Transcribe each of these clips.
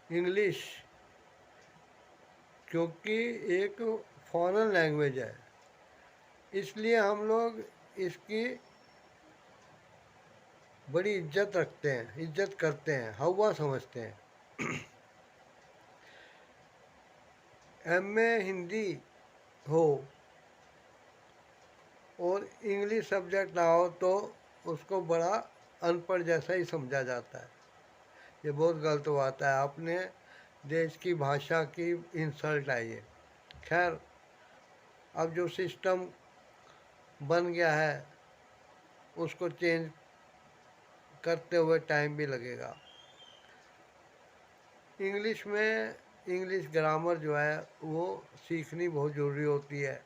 English क्योंकि एक foreign language है, इसलिए हम लोग इसकी बड़ी इज्जत रखते हैं, इज्जत करते हैं, हवा समझते हैं। एमए हिंदी हो और इंग्लिश सब्जेक्ट ना हो तो उसको बड़ा अनपढ़ जैसा ही समझा जाता है। ये बहुत गलत बात है, अपने देश की भाषा की इंसल्ट है ये। खैर, अब जो सिस्टम बन गया है उसको चेंज करते हुए टाइम भी लगेगा। इंग्लिश में इंग्लिश ग्रामर जो है वो सीखनी बहुत ज़रूरी होती है,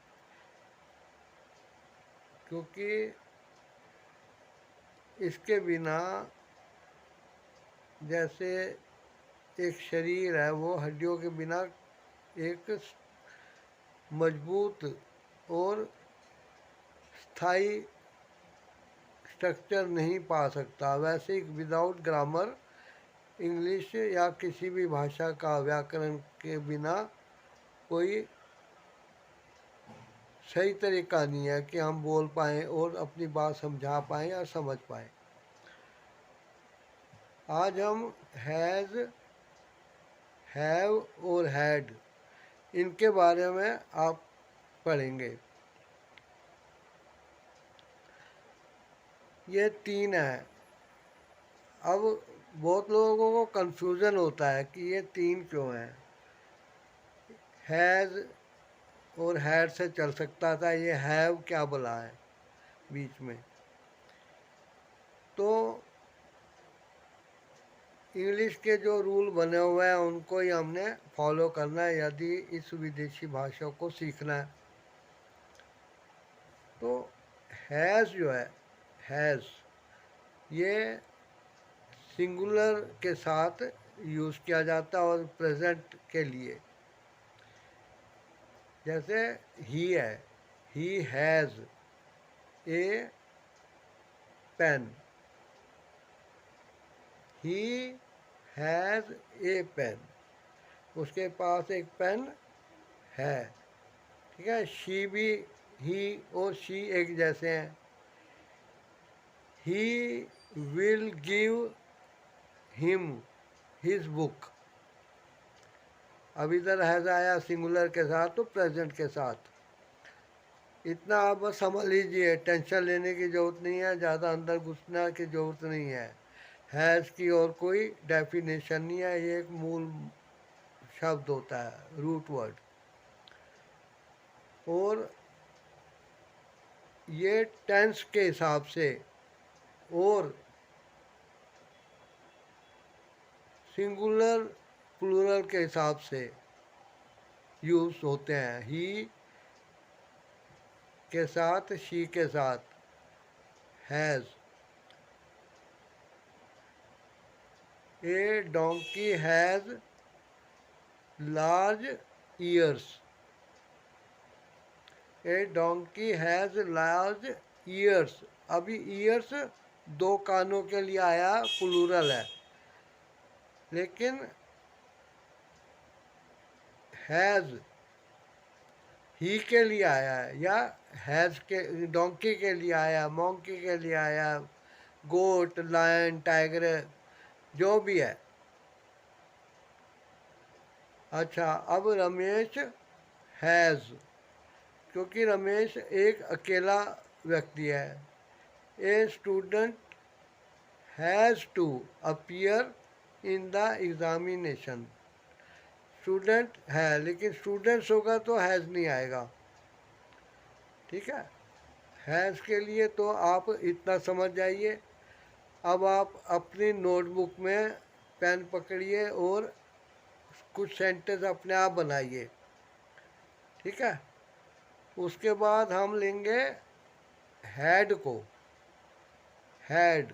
क्योंकि इसके बिना जैसे एक शरीर है वो हड्डियों के बिना एक मजबूत और स्थायी स्ट्रक्चर नहीं पा सकता, वैसे ही विदाउट ग्रामर इंग्लिश या किसी भी भाषा का व्याकरण के बिना कोई सही तरीका नहीं है कि हम बोल पाएँ और अपनी बात समझा पाएँ या समझ पाएँ। आज हम हैज़, हैव और हैड इनके बारे में आप पढ़ेंगे। ये तीन है। अब बहुत लोगों को कंफ्यूजन होता है कि ये तीन क्यों हैं। हैज़ और हैड से चल सकता था, ये हैव क्या बोला है बीच में। तो इंग्लिश के जो रूल बने हुए हैं उनको ही हमने फॉलो करना है यदि इस विदेशी भाषा को सीखना है। तो हैज़ जो है, हैज़ ये सिंगुलर के साथ यूज़ किया जाता है और प्रेजेंट के लिए। जैसे ही है, he has a pen, he has a pen, उसके पास एक पेन है। ठीक है, शी भी, ही और शी एक जैसे हैं। He will give him his book, अब इधर हैज़ आया सिंगुलर के साथ तो प्रेजेंट के साथ। इतना आप बस समझ लीजिए, टेंशन लेने की ज़रूरत नहीं है, ज़्यादा अंदर घुसने की ज़रूरत नहीं है। हैज़ की और कोई डेफिनेशन नहीं है, ये एक मूल शब्द होता है, रूट वर्ड। और ये टेंस के हिसाब से और सिंगुलर प्लूरल के हिसाब से यूज़ होते हैं। ही के साथ, शी के साथ has. A donkey has large years, A donkey has large years. अभी ईयर्स दो कानों के लिए आया, प्लूरल है, लेकिन हैज़ ही के लिए आया है, या हैज़ के डोंकी के लिए आया, मोंकी के लिए आया, गोट, लायन, टाइगर, जो भी है। अच्छा, अब रमेश हैज़, क्योंकि रमेश एक अकेला व्यक्ति है। A student has to appear in the examination, student है लेकिन स्टूडेंट्स होगा तो हैज़ नहीं आएगा। ठीक है, हैज़ के लिए तो आप इतना समझ जाइए। अब आप अपनी नोटबुक में पेन पकड़िए और कुछ सेंटेंस अपने आप बनाइए। ठीक है, उसके बाद हम लेंगे हैड को। हैड,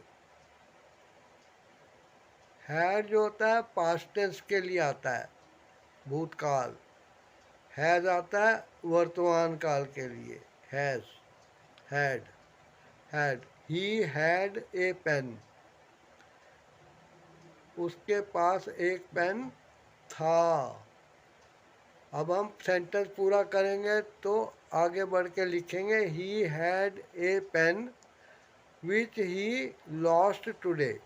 हैड जो होता है पास्ट टेंस के लिए आता है, भूतकाल। हैज़ आता है वर्तमान काल के लिए, has, had, had. He had a pen, उसके पास एक पेन था। अब हम सेंटेंस पूरा करेंगे तो आगे बढ़ के लिखेंगे he had a pen which he lost today.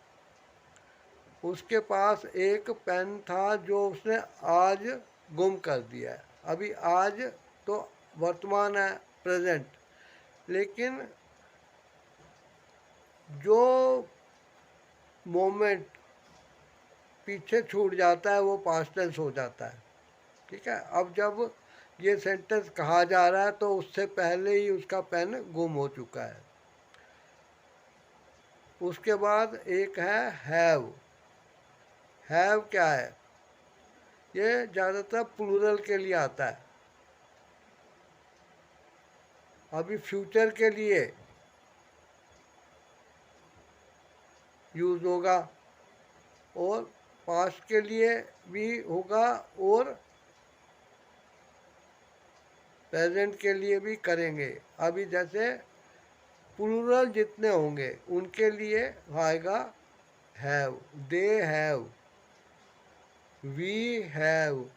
उसके पास एक पेन था जो उसने आज गुम कर दिया है। अभी आज तो वर्तमान है, प्रेजेंट, लेकिन जो मोमेंट पीछे छूट जाता है वो पास्ट टेंस हो जाता है। ठीक है, अब जब ये सेंटेंस कहा जा रहा है तो उससे पहले ही उसका पेन गुम हो चुका है। उसके बाद एक है हैव। हैव क्या है? ये ज़्यादातर प्लूरल के लिए आता है। अभी फ्यूचर के लिए यूज़ होगा और पास्ट के लिए भी होगा और प्रेजेंट के लिए भी करेंगे। अभी जैसे प्लूरल जितने होंगे उनके लिए आएगा have. They have, we have,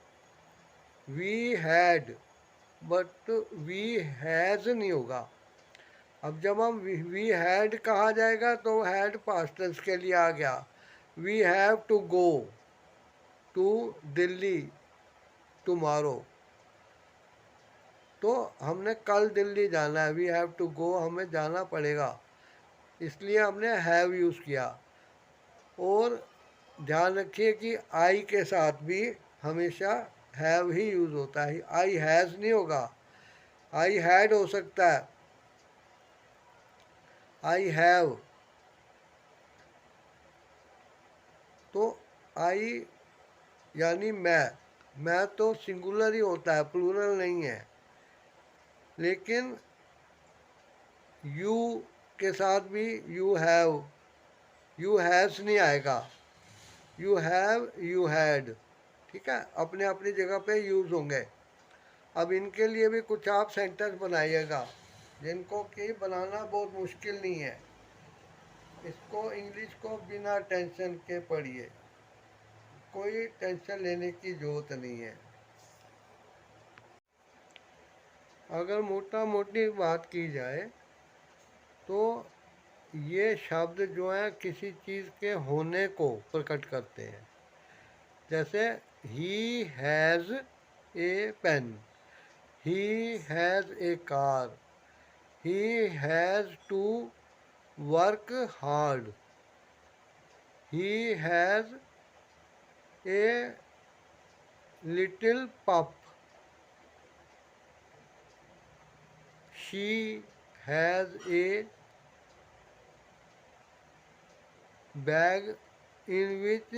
we had, but we has नहीं होगा। अब जब हम वी हैड कहा जाएगा तो हैड पास्ट टेंस के लिए आ गया। We have to go to Delhi tomorrow, तो हमने कल दिल्ली जाना है। वी हैव टू गो, हमें जाना पड़ेगा, इसलिए हमने हैव यूज़ किया। और ध्यान रखिए कि आई के साथ भी हमेशा हैव ही यूज़ होता है, आई हैज़ नहीं होगा। आई हैड हो सकता है, आई हैव। तो आई यानी मैं तो सिंगुलर ही होता है, प्लूरल नहीं है। लेकिन यू के साथ भी यू हैव, यू हैज़ नहीं आएगा। यू हैव, यू हैड, ठीक है, अपने अपनी जगह पे यूज़ होंगे। अब इनके लिए भी कुछ आप सेंटेंस बनाइएगा जिनको कि बनाना बहुत मुश्किल नहीं है। इसको इंग्लिश को बिना टेंशन के पढ़िए, कोई टेंशन लेने की ज़रूरत नहीं है। अगर मोटा मोटी बात की जाए तो ये शब्द जो है किसी चीज़ के होने को प्रकट करते हैं। जैसे he has a pen, he has a car, he has to work hard, he has a little pup, she has a bag in which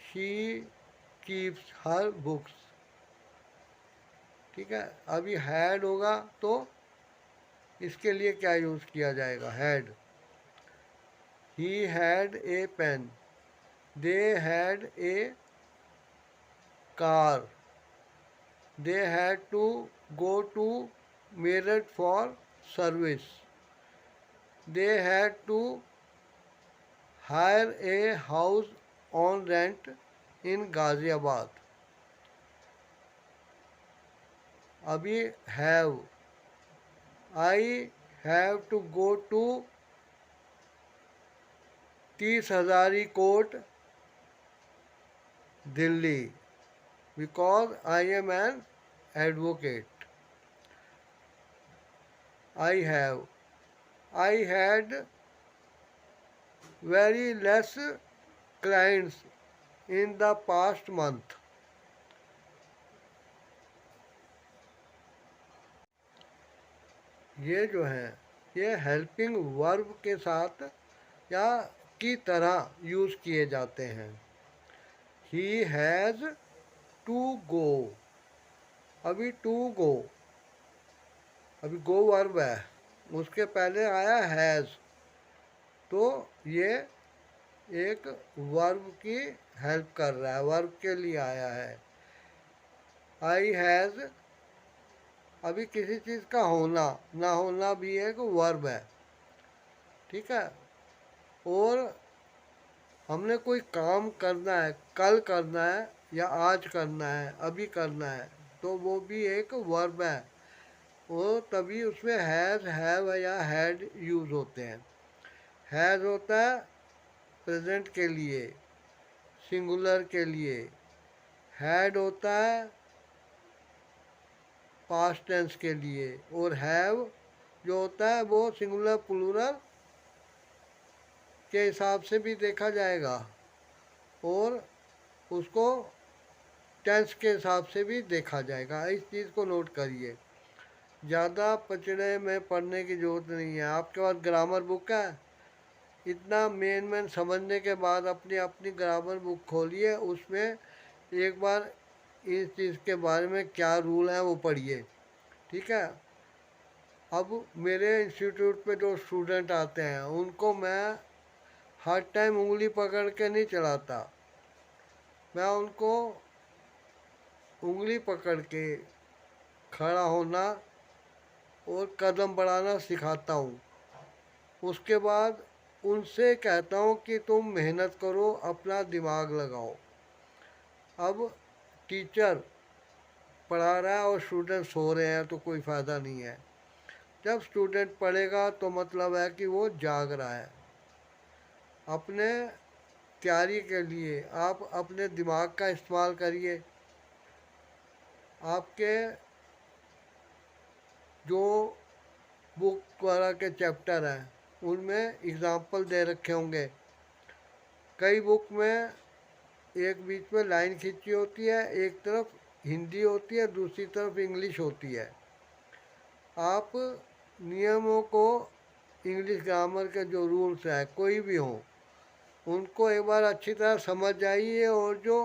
she keeps her books. ठीक है, अभी हैड होगा तो इसके लिए क्या यूज़ किया जाएगा? Had. He had a pen, they had a car, they had to go to Meerut for service, they had to hire a house on rent in Ghaziabad. अभी have, I have to go to 30 Hazari court Delhi because I am an advocate. I have, I had very less clients in the past month. ये जो है ये helping verb के साथ या की तरह यूज़ किए जाते हैं। ही हैज़ टू गो, अभी टू गो, अभी गो वर्ब है, उसके पहले आया हैज़, तो ये एक वर्ब की हेल्प कर रहा है, वर्ब के लिए आया है। आई हैज़, अभी किसी चीज़ का होना ना होना भी एक वर्ब है। ठीक है, और हमने कोई काम करना है, कल करना है, या आज करना है, अभी करना है, तो वो भी एक वर्ब है। वो तभी उसमें हैज़, हैव या हैड यूज़ होते हैं। हैज़ होता है प्रेजेंट के लिए, सिंगुलर के लिए। हैड होता है पास्ट टेंस के लिए। और हैव जो होता है वो सिंगुलर प्लूरल के हिसाब से भी देखा जाएगा और उसको टेंस के हिसाब से भी देखा जाएगा। इस चीज़ को नोट करिए। ज़्यादा पचड़े में पढ़ने की ज़रूरत नहीं है। आपके पास ग्रामर बुक है, इतना मेन समझने के बाद अपनी अपनी ग्रामर बुक खोलिए, उसमें एक बार इस चीज़ के बारे में क्या रूल है वो पढ़िए। ठीक है। अब मेरे इंस्टीट्यूट पे जो स्टूडेंट आते हैं उनको मैं हर टाइम उंगली पकड़ के नहीं चलाता। मैं उनको उंगली पकड़ के खड़ा होना और कदम बढ़ाना सिखाता हूँ। उसके बाद उनसे कहता हूँ कि तुम मेहनत करो, अपना दिमाग लगाओ। अब टीचर पढ़ा रहा है और स्टूडेंट सो रहे हैं तो कोई फ़ायदा नहीं है। जब स्टूडेंट पढ़ेगा तो मतलब है कि वो जाग रहा है। अपने तैयारी के लिए आप अपने दिमाग का इस्तेमाल करिए। आपके जो बुक वगैरह के चैप्टर हैं उनमें एग्ज़ाम्पल दे रखे होंगे। कई बुक में एक बीच में लाइन खींची होती है, एक तरफ हिंदी होती है, दूसरी तरफ इंग्लिश होती है। आप नियमों को, इंग्लिश ग्रामर के जो रूल्स हैं कोई भी हों, उनको एक बार अच्छी तरह समझ जाइए और जो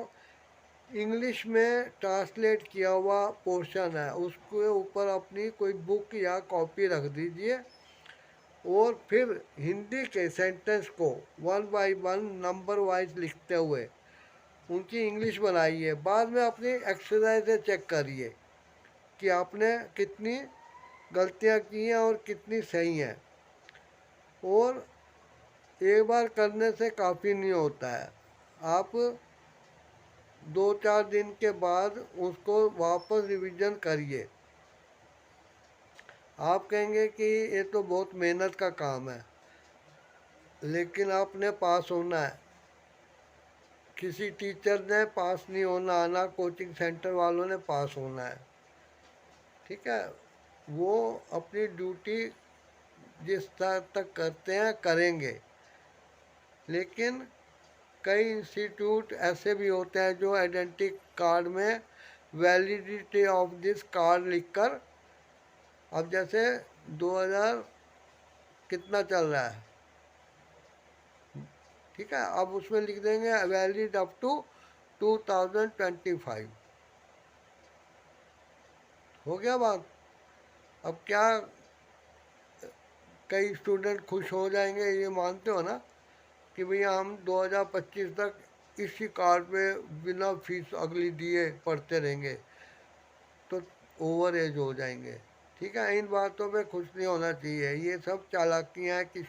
इंग्लिश में ट्रांसलेट किया हुआ पोर्शन है उसके ऊपर अपनी कोई बुक या कॉपी रख दीजिए और फिर हिंदी के सेंटेंस को one by one number wise लिखते हुए उनकी इंग्लिश बनाइए। बाद में अपनी एक्सरसाइज चेक करिए कि आपने कितनी गलतियां की हैं और कितनी सही हैं। और एक बार करने से काफ़ी नहीं होता है। आप 2-4 दिन के बाद उसको वापस रिवीजन करिए। आप कहेंगे कि ये तो बहुत मेहनत का काम है, लेकिन आपने पास होना है। किसी टीचर ने पास नहीं होना आना, कोचिंग सेंटर वालों ने पास होना है। ठीक है। वो अपनी ड्यूटी जिस तरह तक करते हैं करेंगे, लेकिन कई इंस्टीट्यूट ऐसे भी होते हैं जो आइडेंटिटी कार्ड में वैलिडिटी ऑफ दिस कार्ड लिखकर, अब जैसे 2000 कितना चल रहा है, ठीक है, अब उसमें लिख देंगे वैलिड अप टू 2025। हो गया बात। अब क्या कई स्टूडेंट खुश हो जाएंगे, ये मानते हो ना कि भैया हम 2025 तक इसी कार्ड पे बिना फीस अगली दिए पढ़ते रहेंगे, तो ओवर एज हो जाएंगे। ठीक है। इन बातों पे खुश नहीं होना चाहिए। ये सब चालाकियाँ हैं कि